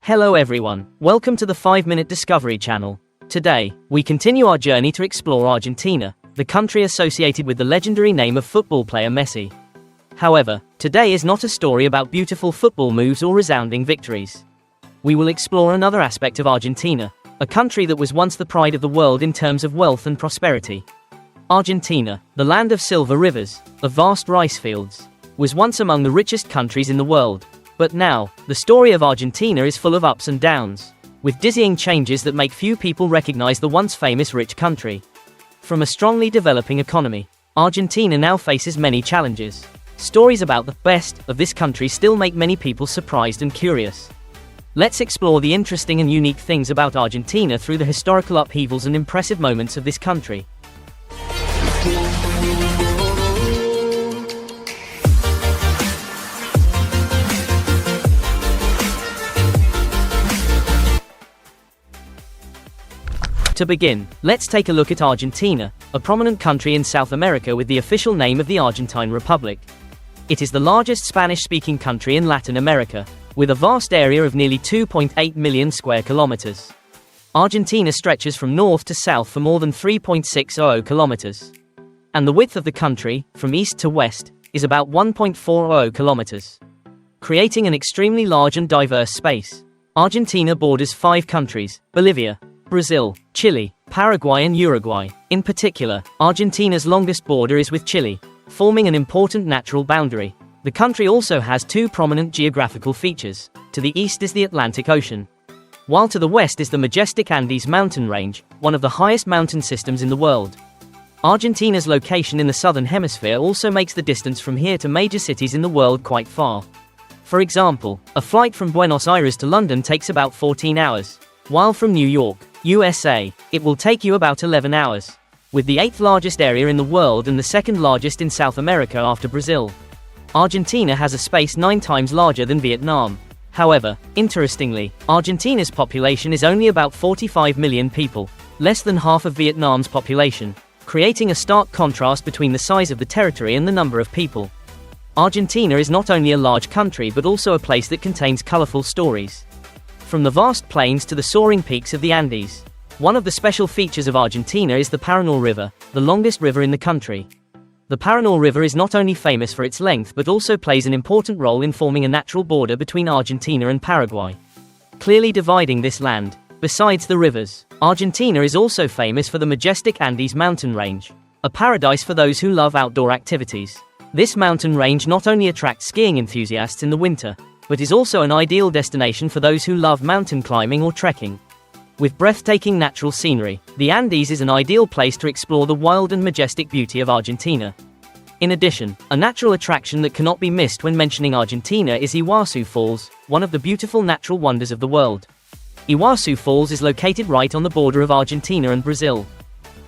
Hello everyone, welcome to the 5-Minute Discovery channel. Today, we continue our journey to explore Argentina, the country associated with the legendary name of football player Messi. However, today is not a story about beautiful football moves or resounding victories. We will explore another aspect of Argentina, a country that was once the pride of the world in terms of wealth and prosperity. Argentina, the land of silver rivers, of vast rice fields, was once among the richest countries in the world. But now, the story of Argentina is full of ups and downs, with dizzying changes that make few people recognize the once famous rich country. From a strongly developing economy, Argentina now faces many challenges. Stories about the best of this country still make many people surprised and curious. Let's explore the interesting and unique things about Argentina through the historical upheavals and impressive moments of this country. To begin, let's take a look at Argentina, a prominent country in South America with the official name of the Argentine Republic. It is the largest Spanish-speaking country in Latin America, with a vast area of nearly 2.8 million square kilometers. Argentina stretches from north to south for more than 3.60 kilometers. And the width of the country, from east to west, is about 1.40 kilometers, creating an extremely large and diverse space. Argentina borders 5 countries: Bolivia, Brazil, Chile, Paraguay and Uruguay. In particular, Argentina's longest border is with Chile, forming an important natural boundary. The country also has 2 prominent geographical features. To the east is the Atlantic Ocean, while to the west is the majestic Andes mountain range, one of the highest mountain systems in the world. Argentina's location in the southern hemisphere also makes the distance from here to major cities in the world quite far. For example, a flight from Buenos Aires to London takes about 14 hours, while from New York, USA, it will take you about 11 hours. With the 8th largest area in the world and the 2nd largest in South America after Brazil, Argentina has a space 9 times larger than Vietnam. However, interestingly, Argentina's population is only about 45 million people, less than half of Vietnam's population, creating a stark contrast between the size of the territory and the number of people. Argentina is not only a large country but also a place that contains colorful stories. From the vast plains to the soaring peaks of the Andes. One of the special features of Argentina is the Paraná River, the longest river in the country. The Paraná River is not only famous for its length but also plays an important role in forming a natural border between Argentina and Paraguay, clearly dividing this land. Besides the rivers, Argentina is also famous for the majestic Andes mountain range, a paradise for those who love outdoor activities. This mountain range not only attracts skiing enthusiasts in the winter, but is also an ideal destination for those who love mountain climbing or trekking. With breathtaking natural scenery, the Andes is an ideal place to explore the wild and majestic beauty of Argentina. In addition, a natural attraction that cannot be missed when mentioning Argentina is Iguazu Falls, one of the beautiful natural wonders of the world. Iguazu Falls is located right on the border of Argentina and Brazil.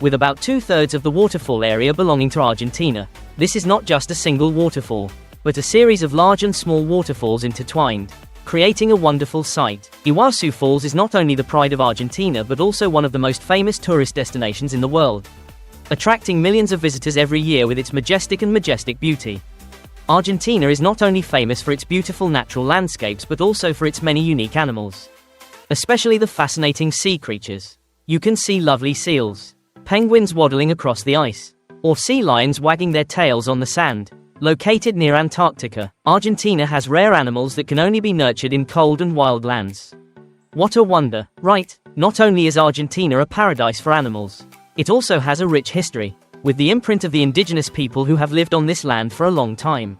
With about 2/3 of the waterfall area belonging to Argentina, this is not just a single waterfall, but a series of large and small waterfalls intertwined, creating a wonderful sight. Iguazu Falls is not only the pride of Argentina but also one of the most famous tourist destinations in the world, attracting millions of visitors every year with its majestic beauty. Argentina is not only famous for its beautiful natural landscapes but also for its many unique animals, especially the fascinating sea creatures. You can see lovely seals, penguins waddling across the ice, or sea lions wagging their tails on the sand. Located near Antarctica, Argentina has rare animals that can only be nurtured in cold and wild lands. What a wonder, right? Not only is Argentina a paradise for animals, it also has a rich history, with the imprint of the indigenous people who have lived on this land for a long time.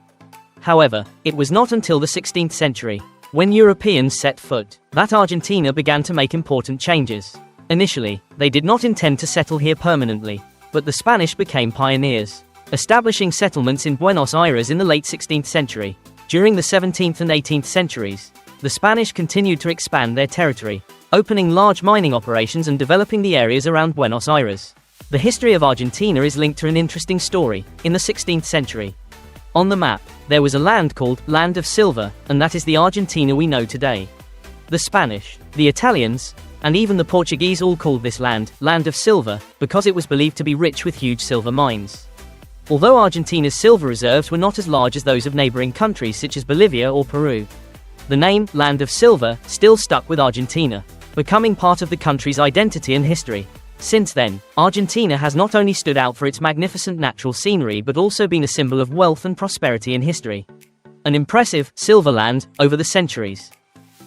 However, it was not until the 16th century, when Europeans set foot, that Argentina began to make important changes. Initially, they did not intend to settle here permanently, but the Spanish became pioneers, establishing settlements in Buenos Aires in the late 16th century. During the 17th and 18th centuries, the Spanish continued to expand their territory, opening large mining operations and developing the areas around Buenos Aires. The history of Argentina is linked to an interesting story. In the 16th century, on the map, there was a land called Land of Silver, and that is the Argentina we know today. The Spanish, the Italians, and even the Portuguese all called this land Land of Silver because it was believed to be rich with huge silver mines. Although Argentina's silver reserves were not as large as those of neighboring countries such as Bolivia or Peru, The name, Land of Silver, still stuck with Argentina, becoming part of the country's identity and history. Since then, Argentina has not only stood out for its magnificent natural scenery but also been a symbol of wealth and prosperity in history. An impressive silver land over the centuries.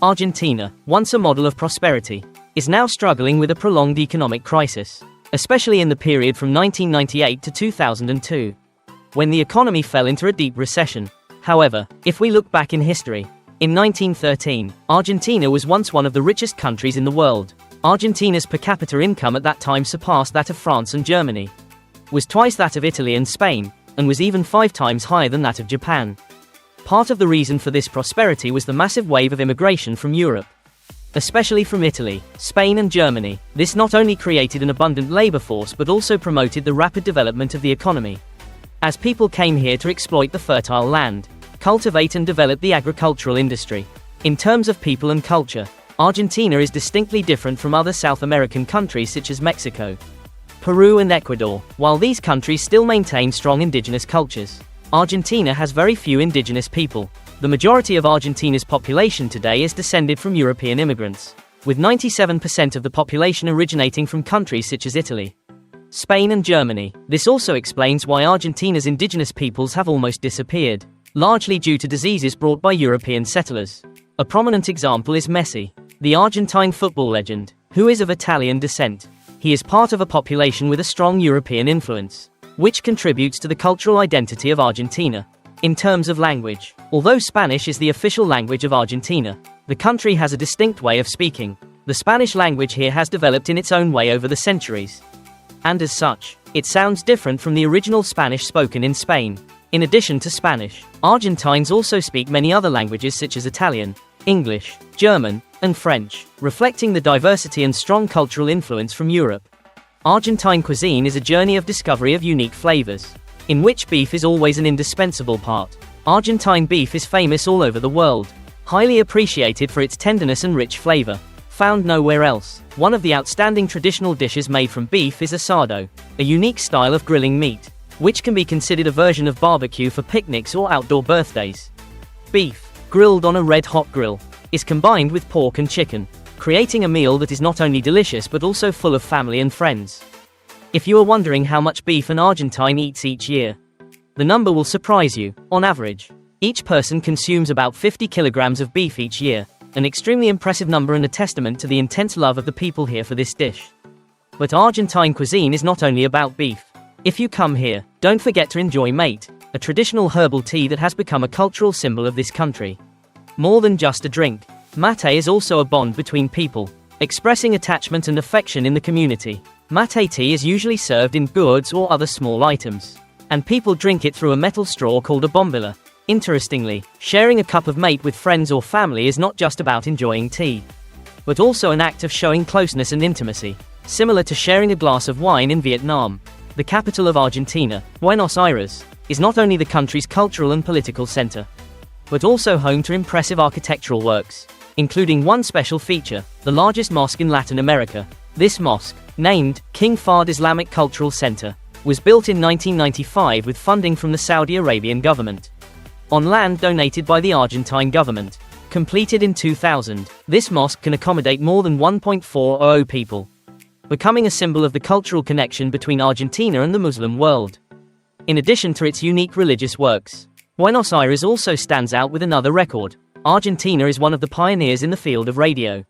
Argentina, once a model of prosperity, is now struggling with a prolonged economic crisis, especially in the period from 1998 to 2002, when the economy fell into a deep recession. However, if we look back in history, in 1913, Argentina was once one of the richest countries in the world. Argentina's per capita income at that time surpassed that of France and Germany, was twice that of Italy and Spain, and was even 5 times higher than that of Japan. Part of the reason for this prosperity was the massive wave of immigration from Europe, especially from Italy, Spain and Germany. This not only created an abundant labor force but also promoted the rapid development of the economy, as people came here to exploit the fertile land, cultivate and develop the agricultural industry. In terms of people and culture, Argentina is distinctly different from other South American countries such as Mexico, Peru and Ecuador. While these countries still maintain strong indigenous cultures, Argentina has very few indigenous people. The majority of Argentina's population today is descended from European immigrants, with 97% of the population originating from countries such as Italy, Spain and Germany. This also explains why Argentina's indigenous peoples have almost disappeared, largely due to diseases brought by European settlers. A prominent example is Messi, the Argentine football legend, who is of Italian descent. He is part of a population with a strong European influence, which contributes to the cultural identity of Argentina. In terms of language, although Spanish is the official language of Argentina, the country has a distinct way of speaking. The Spanish language here has developed in its own way over the centuries, and as such, it sounds different from the original Spanish spoken in Spain. In addition to Spanish, Argentines also speak many other languages such as Italian, English, German, and French, reflecting the diversity and strong cultural influence from Europe. Argentine cuisine is a journey of discovery of unique flavors, in which beef is always an indispensable part. Argentine beef is famous all over the world, highly appreciated for its tenderness and rich flavor, found nowhere else. One of the outstanding traditional dishes made from beef is asado, a unique style of grilling meat, which can be considered a version of barbecue for picnics or outdoor birthdays. Beef, grilled on a red-hot grill, is combined with pork and chicken, creating a meal that is not only delicious but also full of family and friends. If you are wondering how much beef an Argentine eats each year, the number will surprise you. On average, each person consumes about 50 kilograms of beef each year, an extremely impressive number and a testament to the intense love of the people here for this dish. But Argentine cuisine is not only about beef. If you come here, don't forget to enjoy mate, a traditional herbal tea that has become a cultural symbol of this country. More than just a drink, mate is also a bond between people, expressing attachment and affection in the community. Mate tea is usually served in gourds or other small items, and people drink it through a metal straw called a bombilla. Interestingly, sharing a cup of mate with friends or family is not just about enjoying tea, but also an act of showing closeness and intimacy, similar to sharing a glass of wine in Vietnam. The capital of Argentina, Buenos Aires, is not only the country's cultural and political center, but also home to impressive architectural works, including one special feature, the largest mosque in Latin America. This mosque, named King Fahd Islamic Cultural Center, was built in 1995 with funding from the Saudi Arabian government, on land donated by the Argentine government. Completed in 2000, this mosque can accommodate more than 1.40 people, becoming a symbol of the cultural connection between Argentina and the Muslim world. In addition to its unique religious works, Buenos Aires also stands out with another record. Argentina is one of the pioneers in the field of radio.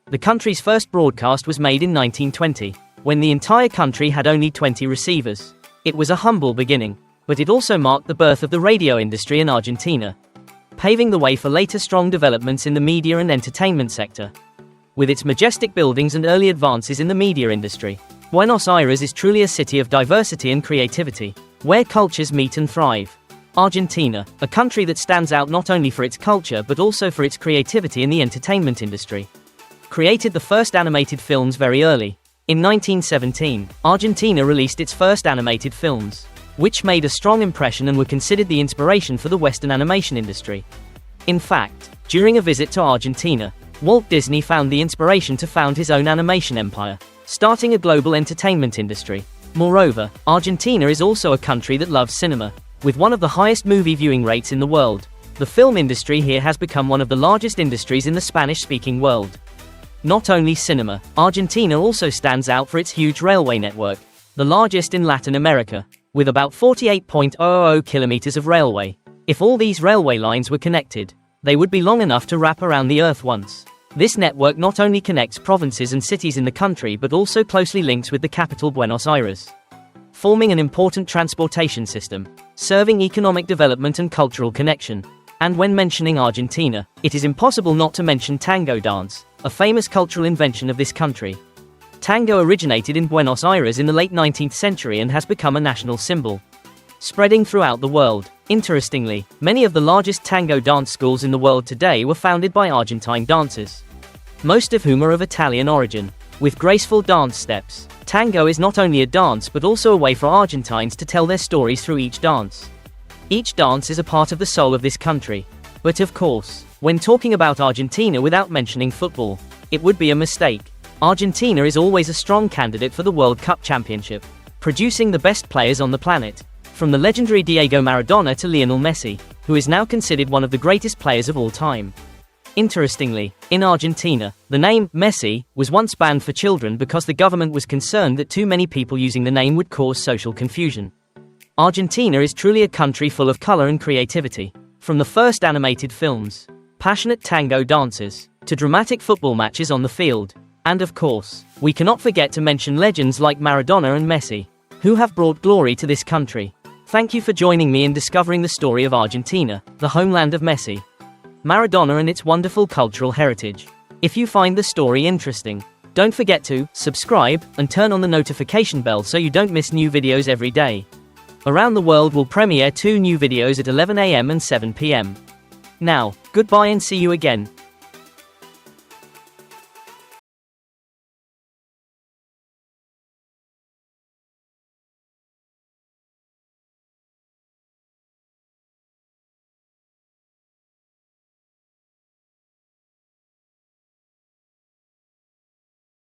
The country's first broadcast was made in 1920, when the entire country had only 20 receivers. It was a humble beginning, but it also marked the birth of the radio industry in Argentina, paving the way for later strong developments in the media and entertainment sector. With its majestic buildings and early advances in the media industry, Buenos Aires is truly a city of diversity and creativity, where cultures meet and thrive. Argentina, a country that stands out not only for its culture but also for its creativity in the entertainment industry, created the first animated films very early. In 1917, Argentina released its first animated films, which made a strong impression and were considered the inspiration for the Western animation industry. In fact, during a visit to Argentina, Walt Disney found the inspiration to found his own animation empire, starting a global entertainment industry. Moreover, Argentina is also a country that loves cinema, with one of the highest movie viewing rates in the world. The film industry here has become one of the largest industries in the Spanish-speaking world. Not only cinema, Argentina also stands out for its huge railway network, the largest in Latin America, with about 48.000 kilometers of railway. If all these railway lines were connected, they would be long enough to wrap around the earth once. This network not only connects provinces and cities in the country but also closely links with the capital Buenos Aires, forming an important transportation system, serving economic development and cultural connection. And when mentioning Argentina, it is impossible not to mention tango dance, a famous cultural invention of this country. Tango originated in Buenos Aires in the late 19th century and has become a national symbol, spreading throughout the world. Interestingly, many of the largest tango dance schools in the world today were founded by Argentine dancers, most of whom are of Italian origin. With graceful dance steps, tango is not only a dance but also a way for Argentines to tell their stories through each dance. Each dance is a part of the soul of this country. But of course, when talking about Argentina without mentioning football, it would be a mistake. Argentina is always a strong candidate for the World Cup Championship, producing the best players on the planet, from the legendary Diego Maradona to Lionel Messi, who is now considered one of the greatest players of all time. Interestingly, in Argentina, the name Messi was once banned for children because the government was concerned that too many people using the name would cause social confusion. Argentina is truly a country full of color and creativity. From the first animated films, passionate tango dances, to dramatic football matches on the field. And of course, we cannot forget to mention legends like Maradona and Messi, who have brought glory to this country. Thank you for joining me in discovering the story of Argentina, the homeland of Messi, Maradona and its wonderful cultural heritage. If you find the story interesting, don't forget to subscribe and turn on the notification bell so you don't miss new videos every day. Around the World will premiere 2 new videos at 11 AM and 7 PM. Now, goodbye and see you again.